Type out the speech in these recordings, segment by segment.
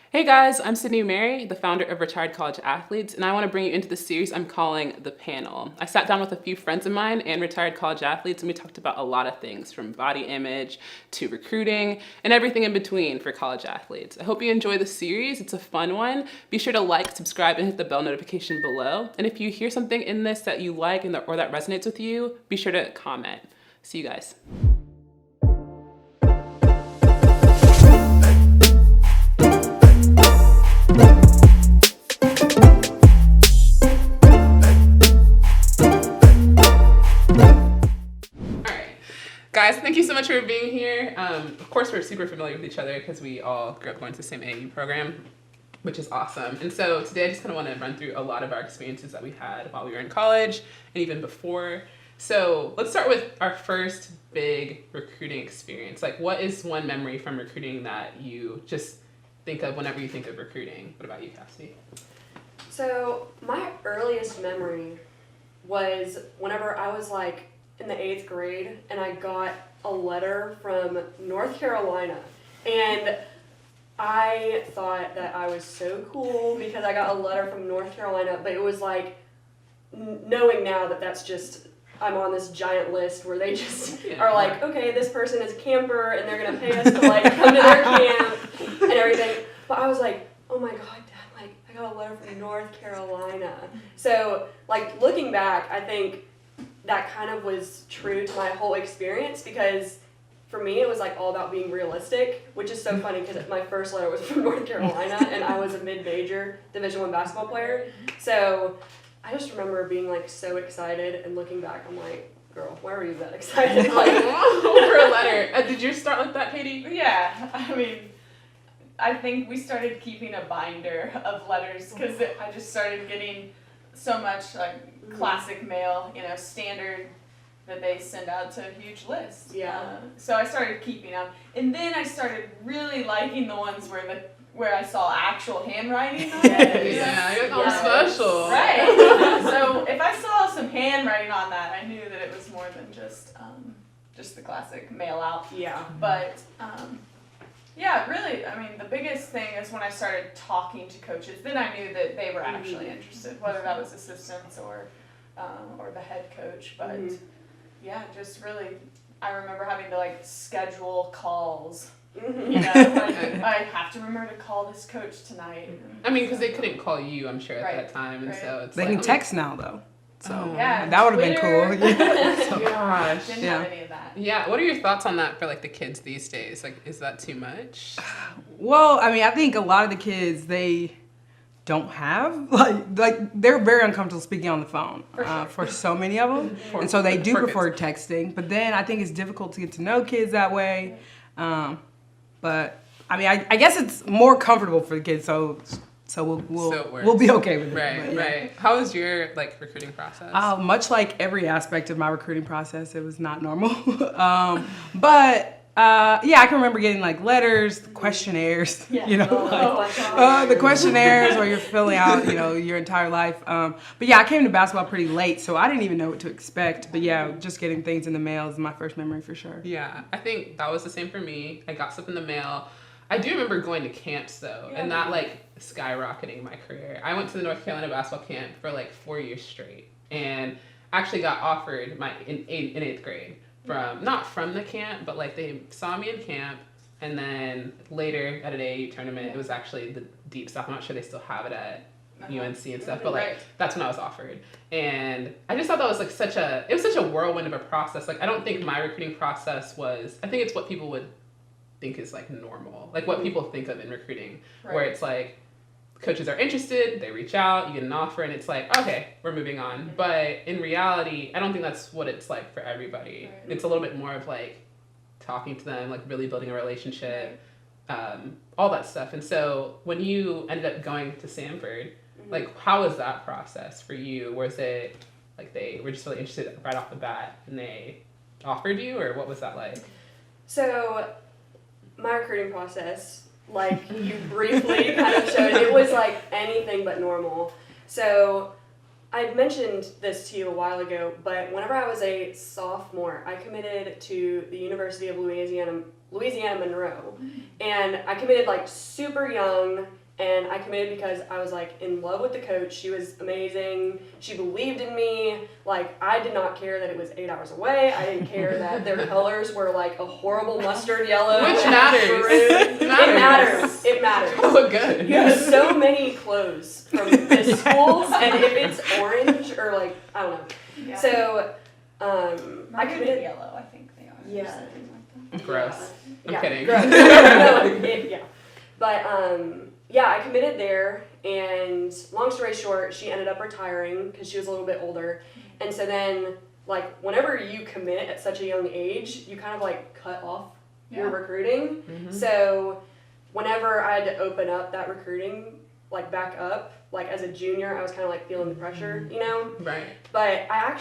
Hey guys, I'm Sydney Mary, the founder of Retired College Athletes, and I want to bring you into the series I'm calling The Panel. I sat down with a few friends of mine and retired college athletes, and we talked about a lot of things from body image to recruiting and everything in between for college athletes. I hope you enjoy the series. It's a fun one. Be sure to like, subscribe, and hit the bell notification below. And if you hear something in this that you like or that resonates with you, be sure to comment. See you guys. Guys, thank you so much for being here. Of course, we're super familiar with each other because we all grew up going to the same AAU program, which is awesome. And so today I just kind of want to run through a lot of our experiences that we had while we were in college and even before. So let's start with our first big recruiting experience. Like, what is one memory from recruiting that you just think of whenever you think of recruiting? What about you, Cassidy? So my earliest memory was whenever I was like in the 8th grade, and I got a letter from North Carolina, and I thought that I was so cool because I got a letter from North Carolina, but it was like, knowing now that that's just, I'm on this giant list where they just are like, okay, this person is a camper, and they're gonna pay us to like come to their camp and everything, but I was like, oh my god, Dad, like, I got a letter from North Carolina. So, like, looking back, I think that kind of was true to my whole experience because for me it was like all about being realistic, which is so funny because my first letter was from North Carolina and I was a mid-major Division I basketball player. So I just remember being like so excited, and looking back I'm like, girl, why were you that excited? Like, for a letter. Did you start like that, Katie? Yeah, I mean, I think we started keeping a binder of letters because I just started getting so much like classic mail, standard that they send out to a huge list. Yeah. So I started keeping them, and then I started really liking the ones where I saw actual handwriting on it. Yeah, you're like, oh, special. Right. So if I saw some handwriting on that, I knew that it was more than just the classic mail out. Yeah. But yeah, really, I mean, the biggest thing is when I started talking to coaches, then I knew that they were actually interested, whether that was assistants or the head coach. But yeah, just really, I remember having to like schedule calls. Like, I have to remember to call this coach tonight. I mean, because they couldn't call you, I'm sure, at that time, and so it's they like, can text now though. So yeah, that would have been cool. Oh gosh. Didn't have any of that. Yeah, what are your thoughts on that for like the kids these days? Like, is that too much? Well, I mean, I think a lot of the kids, they don't have like they're very uncomfortable speaking on the phone for so many of them, and so they do prefer texting. But then I think it's difficult to get to know kids that way. But I mean, I guess it's more comfortable for the kids, so we'll be okay with it. Right, right. How was your like recruiting process? Much like every aspect of my recruiting process, it was not normal. But yeah, I can remember getting like letters, questionnaires, the questionnaires where you're filling out, your entire life. But yeah, I came to basketball pretty late, so I didn't even know what to expect. But yeah, just getting things in the mail is my first memory for sure. Yeah, I think that was the same for me. I got stuff in the mail. I do remember going to camps though, and that like skyrocketing my career. I went to the North Carolina basketball camp for like 4 years straight, and actually got offered in 8th grade not from the camp, but like they saw me in camp, and then later at an AAU tournament, it was actually the deep stuff. I'm not sure they still have it at UNC and stuff, but like that's when I was offered, and I just thought that was like such a whirlwind of a process. Like I don't think my recruiting process was. I think it's what people would think is like normal, like what people think of in recruiting, where it's like coaches are interested, they reach out, you get an offer, and it's like, okay, we're moving on. But in reality, I don't think that's what it's like for everybody. It's a little bit more of like talking to them, like really building a relationship, all that stuff. And so when you ended up going to Samford, like how was that process for you? Was it like they were just really interested right off the bat and they offered you, or what was that like? So my recruiting process, like you briefly kind of showed, it was like anything but normal. So I mentioned this to you a while ago, but whenever I was a sophomore, I committed to the University of Louisiana Monroe. And I committed like super young, and I committed because I was like in love with the coach. She was amazing. She believed in me. Like, I did not care that it was 8 hours away. I didn't care that their colors were like a horrible mustard yellow. Which matters. It matters. Oh, good. You have so many clothes from the schools, and if it's orange or like, I don't know. Yeah. So, I Maybe committed. yellow, I think they are. Yeah. Or something like that. Gross. I'm Yeah, kidding. gross. No, yeah. But, yeah, I committed there, and long story short, she ended up retiring because she was a little bit older. And so then, like, whenever you commit at such a young age, you kind of, like, cut off your recruiting. Mm-hmm. So whenever I had to open up that recruiting, like, back up, like, as a junior, I was kind of, like, feeling the pressure, you know? Right. But I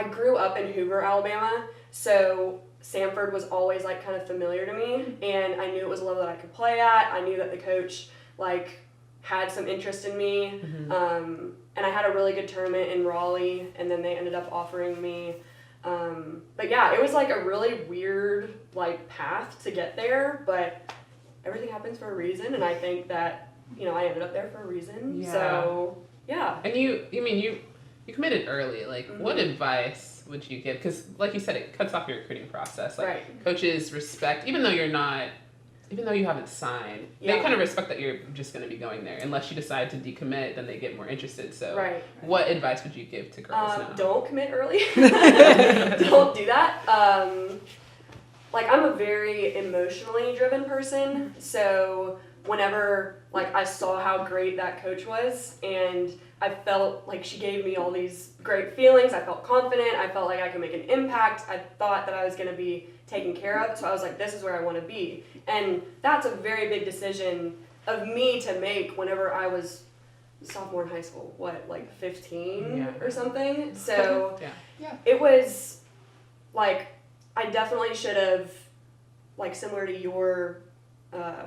grew up in Hoover, Alabama, so Samford was always like kind of familiar to me, and I knew it was a level that I could play at. I knew that the coach like had some interest in me, and I had a really good tournament in Raleigh, and then they ended up offering me. But yeah, it was like a really weird like path to get there, but everything happens for a reason, and I think that I ended up there for a reason. Yeah. So yeah. And you committed early. Like, what advice would you give? Because, like you said, it cuts off your recruiting process. Like, Right. coaches respect, even though you haven't signed, they kind of respect that you're just going to be going there. Unless you decide to decommit, then they get more interested. So, Right. what advice would you give to girls now? Don't commit early. Don't do that. Like, I'm a very emotionally driven person, so whenever like I saw how great that coach was, and I felt like she gave me all these great feelings, I felt confident, I felt like I could make an impact, I thought that I was going to be taken care of, so I was like, this is where I want to be. And that's a very big decision of me to make whenever I was sophomore in high school, like 15 or something. So it was like, I definitely should have, like similar to your,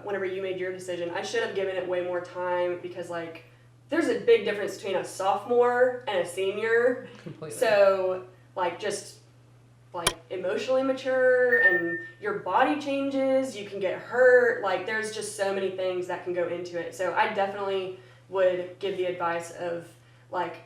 whenever you made your decision, I should have given it way more time, because like there's a big difference between a sophomore and a senior. Completely. So like just like emotionally mature, and your body changes, you can get hurt, like there's just so many things that can go into it. So I definitely would give the advice of like,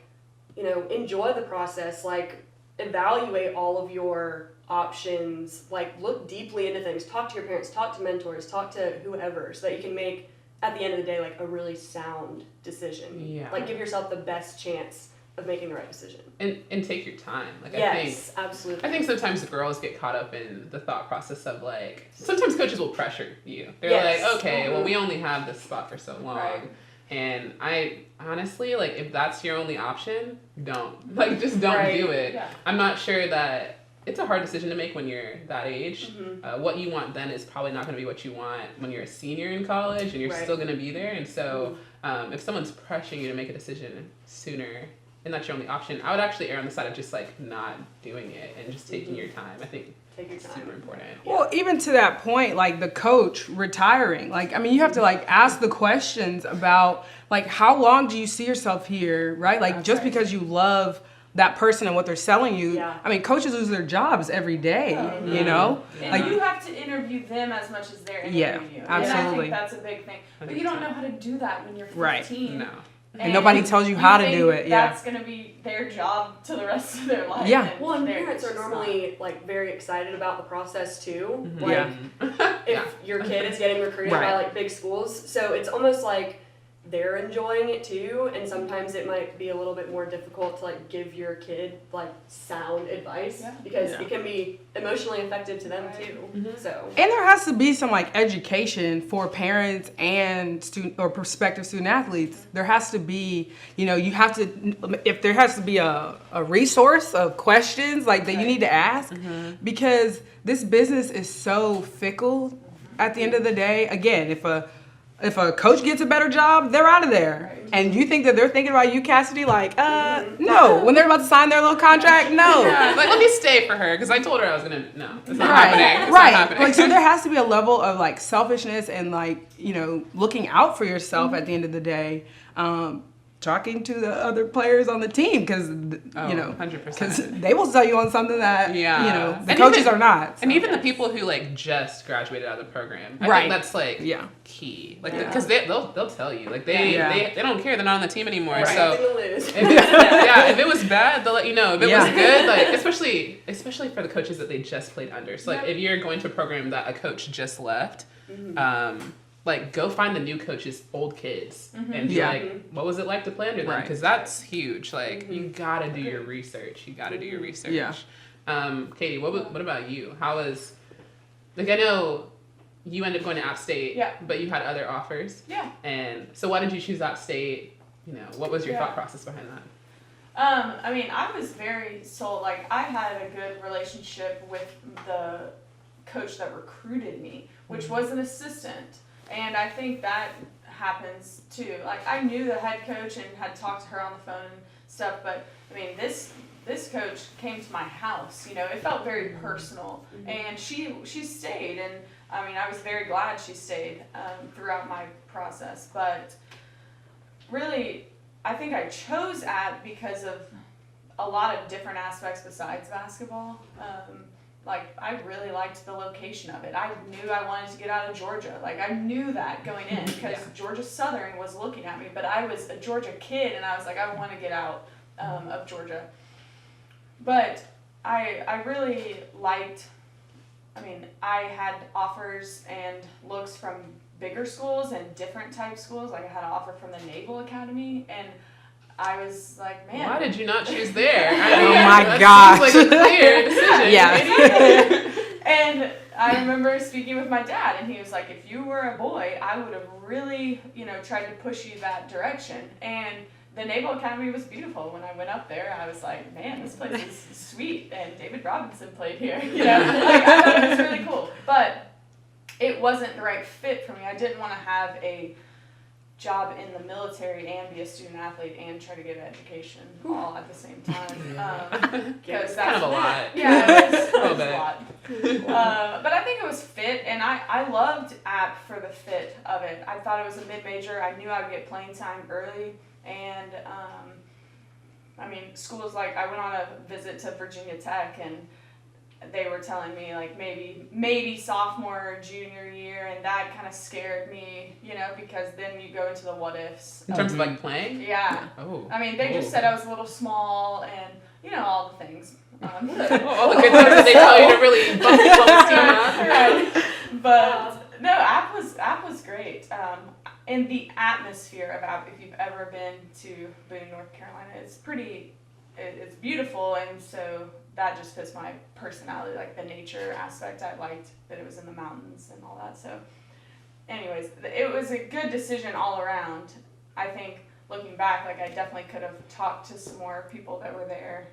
enjoy the process, like evaluate all of your options, like look deeply into things, talk to your parents, talk to mentors, talk to whoever, so that you can make, at the end of the day, like a really sound decision. Yeah. Like give yourself the best chance of making the right decision. And take your time. Like, Yes, absolutely. I think sometimes the girls get caught up in the thought process of like, sometimes coaches will pressure you. They're like, okay, well, we only have this spot for so long. Right. And I honestly, like, if that's your only option, don't. Like, just don't do it. Yeah. I'm not sure that it's a hard decision to make when you're that age. What you want then is probably not going to be what you want when you're a senior in college, and you're still going to be there. And so if someone's pressuring you to make a decision sooner, and that's your only option, I would actually err on the side of just like not doing it and just taking your time. I think Take your it's time. super important. Well, even to that point, like the coach retiring, like, I mean, you have to like ask the questions about like, how long do you see yourself here, right? Like, just because you love that person and what they're selling you. Yeah. I mean, coaches lose their jobs every day, you know? And Like, you have to interview them as much as they're interviewing you. And I absolutely. think that's a big thing. But you don't know how to do that when you're 15. Right. No. And nobody tells you how to do it, That's going to be their job to the rest of their life. Yeah. Well, and they're parents are just normally like very excited about the process too. Mhm. Like if your kid is getting recruited by like big schools, so it's almost like they're enjoying it too, and sometimes it might be a little bit more difficult to like give your kid like sound advice because it can be emotionally effective to them too. So and there has to be some like education for parents and student or prospective student athletes. There has to be, you have to, if there has to be a resource of questions like that you need to ask, because this business is so fickle at the end of the day. Again, if a coach gets a better job, they're out of there. Right. And you think that they're thinking about you, Cassidy, like, no. When they're about to sign their little contract, no. Yeah, like, let me stay for her, because I told her I was going to, no, it's not happening. It's not happening. Like, so there has to be a level of, like, selfishness and, like, looking out for yourself at the end of the day, talking to the other players on the team because, 100%. because they will sell you on something that, the and coaches even, are not. So. And even the people who, like, just graduated out of the program. I right. think that's, like, key. Like, because they'll tell you. Like, they don't care. They're not on the team anymore. Right. So, if it was bad, they'll let you know. If it was good, like, especially for the coaches that they just played under. So, like, if you're going to a program that a coach just left, like, go find the new coach's old kids and be like, what was it like to play under them? Because that's huge. Like, you gotta do your research. Yeah. Katie, what about you? How was, like, I know you ended up going to App State, but you had other offers. Yeah. And so why did you choose App State? What was your thought process behind that? I mean, I was very sold. Like, I had a good relationship with the coach that recruited me, which was an assistant. And I think that happens too. Like, I knew the head coach and had talked to her on the phone and stuff, but I mean, this coach came to my house. It felt very personal, and she stayed, and I mean, I was very glad she stayed throughout my process. But really, I think I chose App because of a lot of different aspects besides basketball. Like, I really liked the location of it. I knew I wanted to get out of Georgia. Like, I knew that going in because Georgia Southern was looking at me. But I was a Georgia kid, and I was like, I want to get out of Georgia. But I really liked, I mean, I had offers and looks from bigger schools and different type schools. Like, I had an offer from the Naval Academy, and I was like, man. Why did you not choose there? Oh my gosh. Seems like a clear decision. Yeah. And I remember speaking with my dad, and he was like, if you were a boy, I would have really, tried to push you that direction. And the Naval Academy was beautiful. When I went up there, I was like, man, this place is sweet. And David Robinson played here. Like, I thought it was really cool. But it wasn't the right fit for me. I didn't want to have a job in the military and be a student athlete and try to get an education all at the same time. Because that's kind of a lot. Yeah, it was a lot. But I think it was fit, and I loved App for the fit of it. I thought it was a mid-major. I knew I would get playing time early, and I mean, schools like, I went on a visit to Virginia Tech, and they were telling me, like, maybe sophomore or junior year, and that kind of scared me, because then you go into the what ifs. In terms of, like, playing? Yeah. Oh. I mean, they just said I was a little small, and, all the things. All the good things that they tell you to really bump the team up. Right. But, no, App was great. And the atmosphere of App, if you've ever been to Boone, North Carolina, it's beautiful, and so that just fits my personality, like the nature aspect. I liked that it was in the mountains and all that. So anyways, it was a good decision all around. I think looking back, like, I definitely could have talked to some more people that were there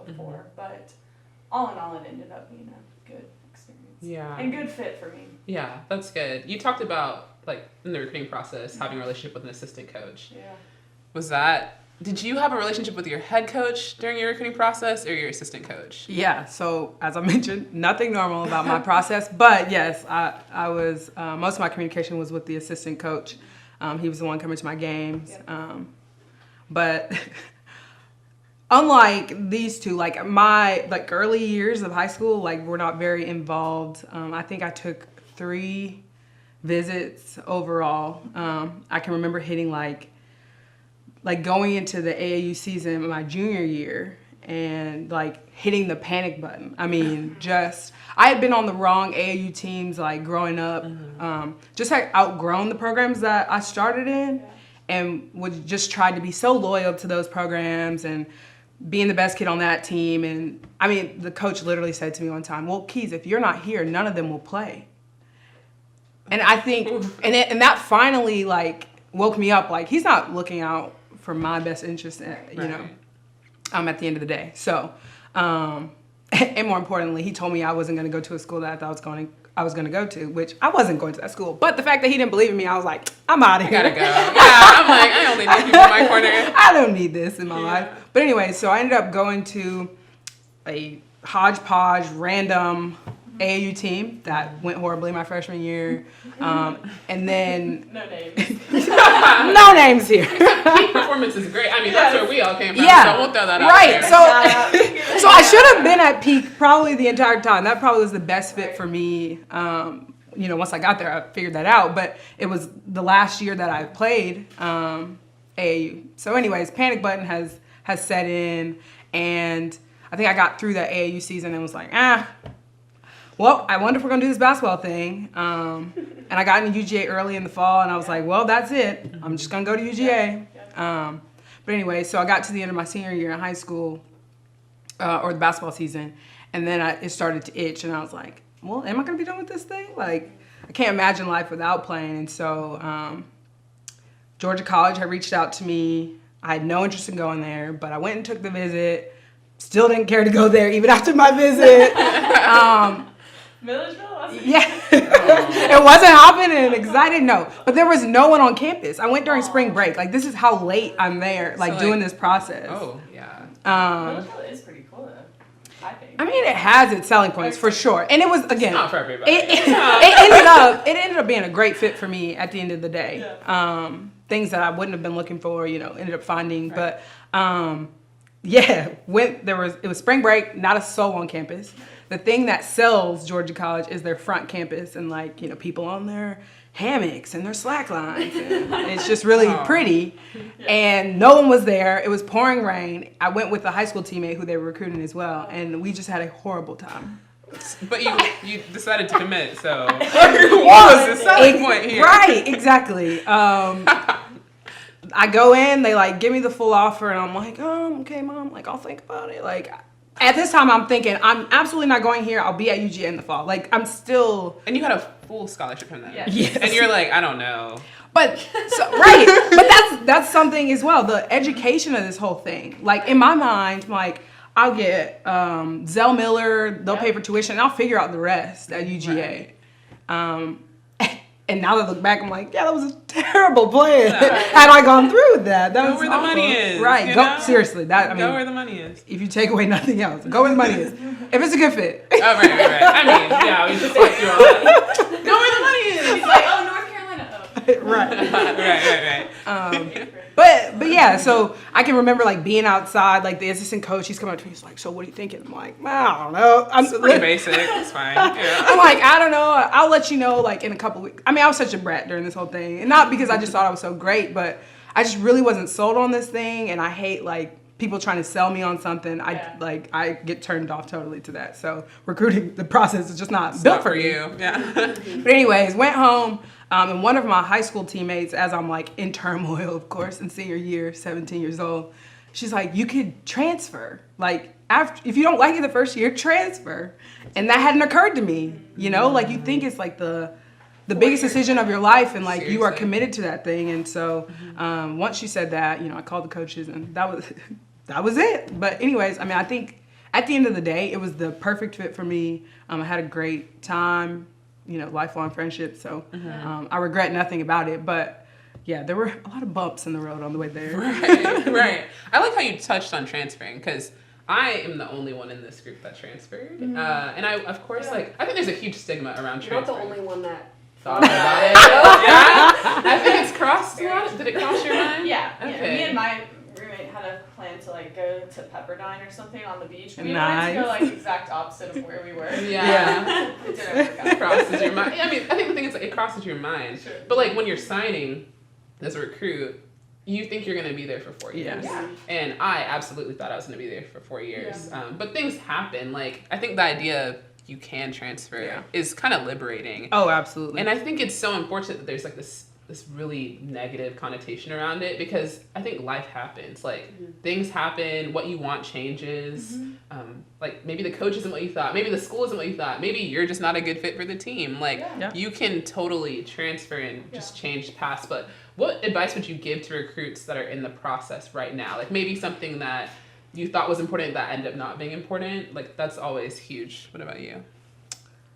before, but all in all, it ended up being a good experience. Yeah. And good fit for me. Yeah, that's good. You talked about, like, in the recruiting process, having a relationship with an assistant coach. Yeah. Did you have a relationship with your head coach during your recruiting process or your assistant coach? Yeah, so as I mentioned, nothing normal about my process, but yes, I was, most of my communication was with the assistant coach. He was the one coming to my games. But unlike these two, like, my early years of high school, like, were not very involved. I think I took 3 visits overall. I can remember hitting like going into the AAU season my junior year and like hitting the panic button. I mean, I had been on the wrong AAU teams like growing up. Just had outgrown the programs that I started in and would just try to be so loyal to those programs and being the best kid on that team. And I mean, the coach literally said to me one time, well, Keys, if you're not here, none of them will play. And I think, and that finally like woke me up. Like, he's not looking out for my best interest, at the end of the day. So, and more importantly, he told me I wasn't going to go to a school that I thought I was going to go to, which I wasn't going to that school. But the fact that he didn't believe in me, I was like, I'm out of here. I gotta go. Yeah, I'm like, I only need people in my corner. I don't need this in my life. But anyway, so I ended up going to a hodgepodge, random AAU team that went horribly my freshman year. And then No names. no names here. Peak performance is great. I mean, that's where we all came from. Yeah. So we'll throw that out Right. there. So I should have been at peak probably the entire time. That probably was the best fit for me. Once I got there, I figured that out. But it was the last year that I played AAU. So anyways, panic button has set in, and I think I got through that AAU season and was like, well, I wonder if we're going to do this basketball thing. And I got into UGA early in the fall, and I was like, well, that's it. I'm just going to go to UGA. But anyway, so I got to the end of my senior year in high school, or the basketball season, and then it started to itch, and I was like, well, am I going to be done with this thing? Like, I can't imagine life without playing. And so Georgia College had reached out to me. I had no interest in going there, but I went and took the visit. Still didn't care to go there even after my visit. Milledgeville? Yeah. It wasn't hopping and excited, no. But there was no one on campus. I went during spring break. Like, this is how late I'm there, like, doing this process. Oh, yeah. Milledgeville is pretty cool, though, I think. I mean, it has its selling points, for sure. And it was, again, It's not for everybody. it ended up being a great fit for me at the end of the day. Yeah. Things that I wouldn't have been looking for, ended up finding. Right. But, it was spring break, not a soul on campus. The thing that sells Georgia College is their front campus and, like, people on their hammocks and their slack lines. And it's just really pretty. Yeah. And no one was there. It was pouring rain. I went with a high school teammate who they were recruiting as well, and we just had a horrible time. But you decided to commit, so what was the selling point here? Right, exactly. I go in, they like give me the full offer, and I'm like, okay, Mom, like I'll think about it. Like at this time, I'm thinking I'm absolutely not going here. I'll be at UGA in the fall. Like I'm still. And you had a full scholarship from them. Yes. And you're like, I don't know. But right, but that's something as well. The education of this whole thing, like in my mind, like I'll get Zell Miller, they'll pay for tuition, and I'll figure out the rest at UGA. Right. And now that I look back, I'm like, yeah, that was a terrible plan. Had I gone through with that, Go was where awful. the money is. Right. Seriously. Go where the money is. If you take away nothing else, go where the money is. If it's a good fit. Oh, right. I mean, yeah, we just like you all. Go where the money is. He's like, oh, North Carolina. Right. But yeah, so I can remember like being outside, like the assistant coach, he's coming up to me, he's like, so what are you thinking? I'm like, I don't know. It's pretty basic. It's fine. Yeah. I'm like, I don't know. I'll let you know like in a couple weeks. I mean, I was such a brat during this whole thing. And not because I just thought I was so great, but I just really wasn't sold on this thing. And I hate like people trying to sell me on something. I get turned off totally to that. So recruiting, the process is just not built for you. Yeah. But anyways, went home. And one of my high school teammates, as I'm like in turmoil, of course, in senior year, 17 years old, she's like, you could transfer. Like, if you don't like it the first year, transfer. And that hadn't occurred to me, like you think it's like the biggest decision of your life, and like Seriously. you are committed to that thing. And so once she said that, I called the coaches, and that was it. But anyways, I mean, I think at the end of the day, it was the perfect fit for me. I had a great time. Lifelong friendship. So I regret nothing about it. But yeah, there were a lot of bumps in the road on the way there. Right. I like how you touched on transferring, because I am the only one in this group that transferred. And I, of course, I think there's a huge stigma around transferring. You're not the only one that thought about it. Yeah. I think it's crossed. Did it cross your mind? Yeah. Okay. Yeah. Me and my roommate had a plan to like go to Pepperdine or something on the beach. We Nice. wanted to go like exact opposite of where we were. Yeah. It didn't work out. It crosses your mind. I mean, I think the thing is it crosses your mind. Sure. But like when you're signing as a recruit, you think you're going to be there for 4 years. Yeah. And I absolutely thought I was going to be there for 4 years. Yeah. But things happen. Like, I think the idea you can transfer is kind of liberating. Oh, absolutely. And I think it's so unfortunate that there's like this really negative connotation around it, because I think life happens. Like things happen, what you want changes. Like maybe the coach isn't what you thought. Maybe the school isn't what you thought. Maybe you're just not a good fit for the team. Like you can totally transfer and just change paths. But what advice would you give to recruits that are in the process right now? Like maybe something that you thought was important that ended up not being important. Like that's always huge. What about you?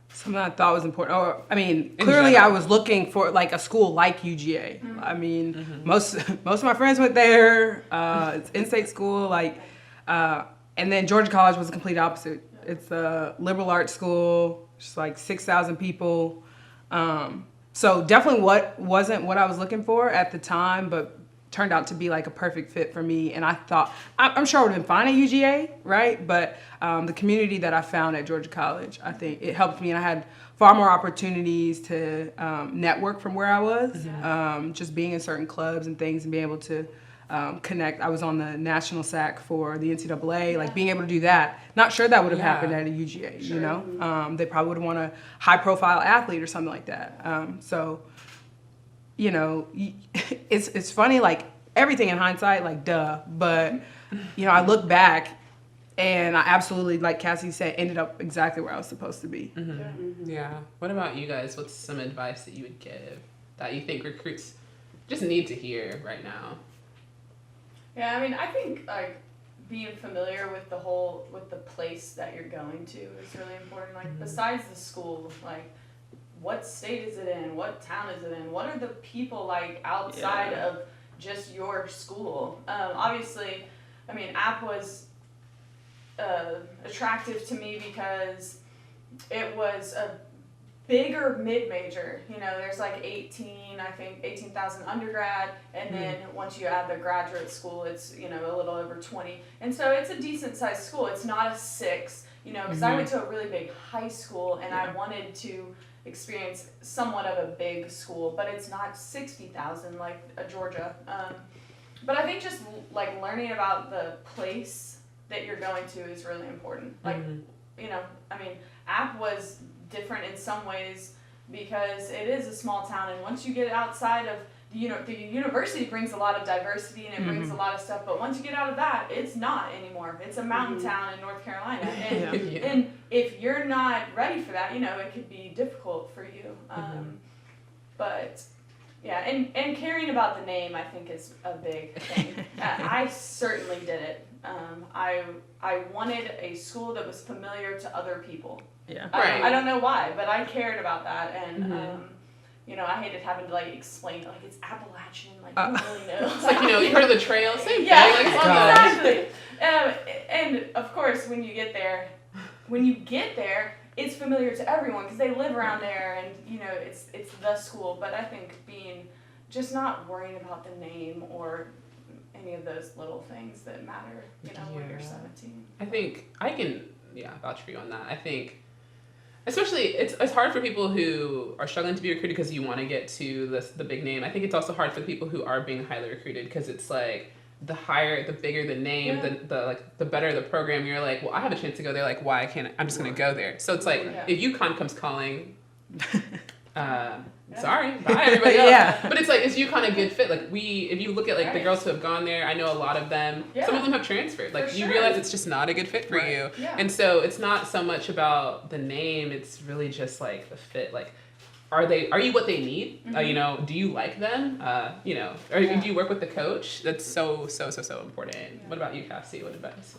Something I thought was important. Or, I mean, clearly I was looking for like a school like UGA. I mean, most of my friends went there. It's in-state school, and then Georgia College was the complete opposite. It's a liberal arts school. just like 6,000 people. So definitely wasn't what I was looking for at the time, but turned out to be like a perfect fit for me. And I thought, I'm sure I would have been fine at UGA, right? But the community that I found at Georgia College, I think it helped me. And I had far more opportunities to network from where I was, just being in certain clubs and things and being able to connect. I was on the national SAC for the NCAA, like being able to do that. Not sure that would have happened at a UGA, you know? They probably would have won a high profile athlete or something like that. So, you know, it's funny, like everything in hindsight, like duh, but you know, I look back and I absolutely, like Cassie said, ended up exactly where I was supposed to be. Yeah. What about you guys? What's some advice that you would give that you think recruits just need to hear right now? Yeah, I mean, I think like being familiar with the place that you're going to is really important. Like besides the school, like what state is it in? What town is it in? What are the people like outside of just your school? Obviously, I mean, App was attractive to me because it was a bigger mid-major. You know, there's like 18,000 undergrad, and then once you add the graduate school, it's, you know, a little over 20. And so it's a decent-sized school. It's not a 6, you know, because I went to a really big high school, and I wanted to experience somewhat of a big school, but it's not 60,000 like a Georgia. But I think just like learning about the place that you're going to is really important. Like, you know, I mean, App was different in some ways because it is a small town, and once you get outside of the university brings a lot of diversity and it brings a lot of stuff, but once you get out of that, it's not anymore. It's a mountain town in North Carolina, and and if you're not ready for that, you know, it could be difficult for you. But yeah, and caring about the name, I think, is a big thing. I certainly did it. I wanted a school that was familiar to other people. Yeah. I don't know why, but I cared about that, and you know, I hated having to like explain like it's Appalachian, like who really knows? It's like, you know, you heard of the trail, same thing. Yeah, Like, exactly. And of course, when you get there, it's familiar to everyone because they live around there, and you know, it's the school. But I think being just not worrying about the name or any of those little things that matter, you know, when you're 17. I think I can vouch for you on that. I think especially it's hard for people who are struggling to be recruited because you want to get to the big name. I think it's also hard for the people who are being highly recruited because it's like the bigger the name, the better the program. You're like, well, I have a chance to go there. Like, why can't I'm just gonna go there? So it's like if UConn comes calling, sorry, bye everybody else. But it's like, is UConn a good fit? Like if you look at like the girls who have gone there, I know a lot of them. Some of them have transferred. Like you realize it's just not a good fit for you. And so it's not so much about the name. It's really just like the fit. Like, are you what they need? You know, do you like them? You know, do you work with the coach? That's so important. What about you, Cassie? What advice?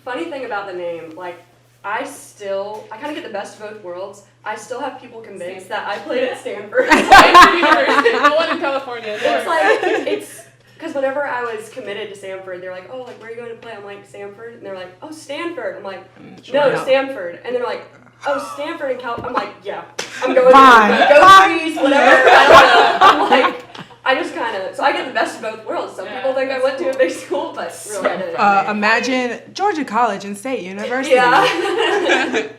Funny thing about the name, like I kind of get the best of both worlds. I still have people convinced that I played at Stanford. The one in California. It's because whenever I was committed to Stanford, they're like, oh, like where are you going to play? I'm like, Stanford, and they're like, oh, Stanford. I'm like, no, Stanford, and they're like, oh, Stanford in California. I'm like, yeah, I'm going there. Go Trees, whatever. I don't know. I'm like, I just kind of, so I get the best of both worlds. Some people think I went to a big school, but really I didn't. Imagine Georgia College and State University. Yeah.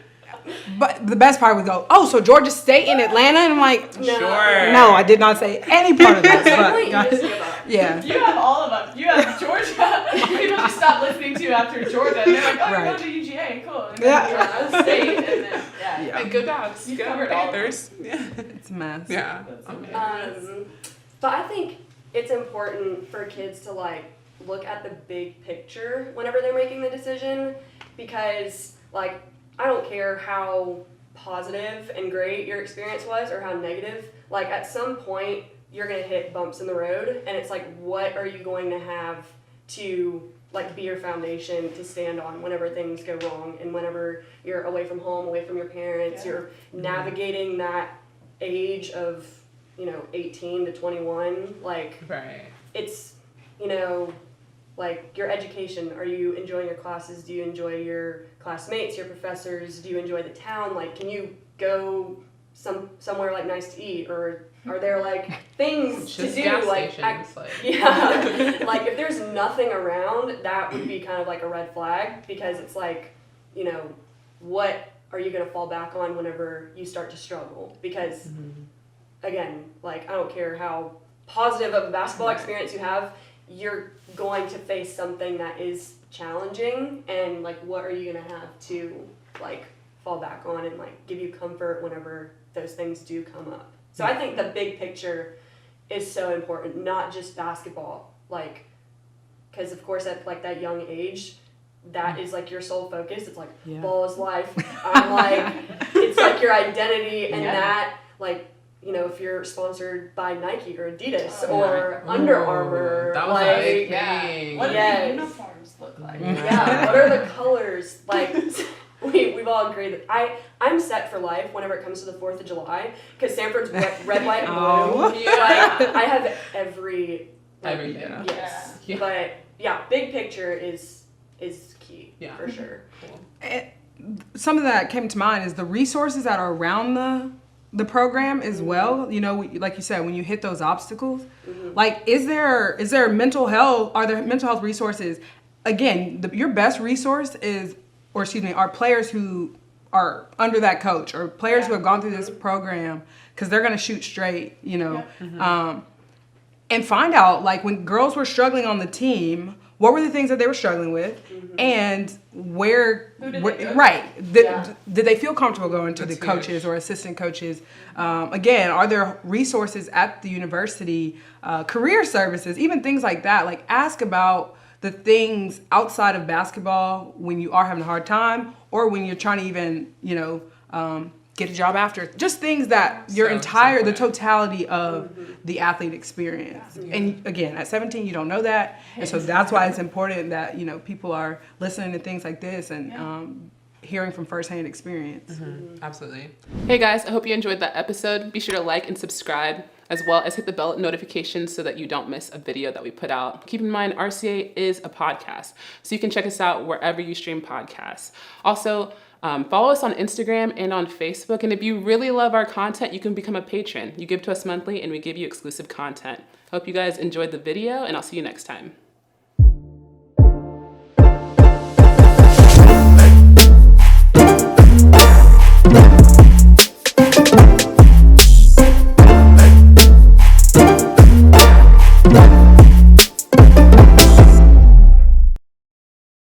But the best part would go, oh, so Georgia State in Atlanta? And I'm like, sure. No, I did not say any part of that. But, yeah. You have all of them. You have Georgia. People just stop listening to you after Georgia. And they're like, oh, you're going to UGA. Cool. And then Georgia State. And then, Hey, go Dogs. You go covered Panthers. It's a mess. Yeah. But I think it's important for kids to like look at the big picture whenever they're making the decision, because like I don't care how positive and great your experience was or how negative, like at some point you're going to hit bumps in the road, and it's like, what are you going to have to like be your foundation to stand on whenever things go wrong, and whenever you're away from home, away from your parents, you're navigating that age of, you know, 18 to 21, like it's, you know, like your education. Are you enjoying your classes? Do you enjoy your classmates, your professors? Do you enjoy the town? Like, can you go somewhere like nice to eat, or are there like things Just to do? gas Like, stations, yeah, like if there's nothing around, that would be kind of like a red flag, because it's like, you know, what are you gonna fall back on whenever you start to struggle? Because again, like I don't care how positive of a basketball experience you have, you're going to face something that is challenging, and like what are you gonna have to like fall back on and like give you comfort whenever those things do come up. So I think the big picture is so important, not just basketball, like, because of course at like that young age, that is like your sole focus. It's like ball is life. I'm like, it's like your identity, and that like, you know, if you're sponsored by Nike or Adidas or Under Armour, that was like, a big thing. What do the uniforms look like? Yeah, what are the colors? Like, we've all agreed that I'm set for life whenever it comes to the 4th of July, because Sanford's red, white, and blue. Like, I have everything. Yes. Yeah. But yeah, big picture is key for sure. Cool. Some of that came to mind is the resources that are around the program as well. You know, like you said, when you hit those obstacles, like is there mental health? Are there mental health resources? Again, your best resource are players who are under that coach, or players who have gone through this program, because they're going to shoot straight, you know. And find out, like, when girls were struggling on the team, what were the things that they were struggling with, and did they feel comfortable going to the coaches or assistant coaches? Again, are there resources at the university, career services, even things like that? Like, ask about the things outside of basketball when you are having a hard time, or when you're trying to even, you know, get a job after. Just things that the totality of the athlete experience. Yeah. And again, at 17, you don't know that. And so that's why it's important that, you know, people are listening to things like this and hearing from firsthand experience. Absolutely. Hey guys, I hope you enjoyed that episode. Be sure to like and subscribe, as well as hit the bell notifications so that you don't miss a video that we put out. Keep in mind, RCA is a podcast, so you can check us out wherever you stream podcasts. Also, follow us on Instagram and on Facebook. And if you really love our content, you can become a patron. You give to us monthly and we give you exclusive content. Hope you guys enjoyed the video, and I'll see you next time.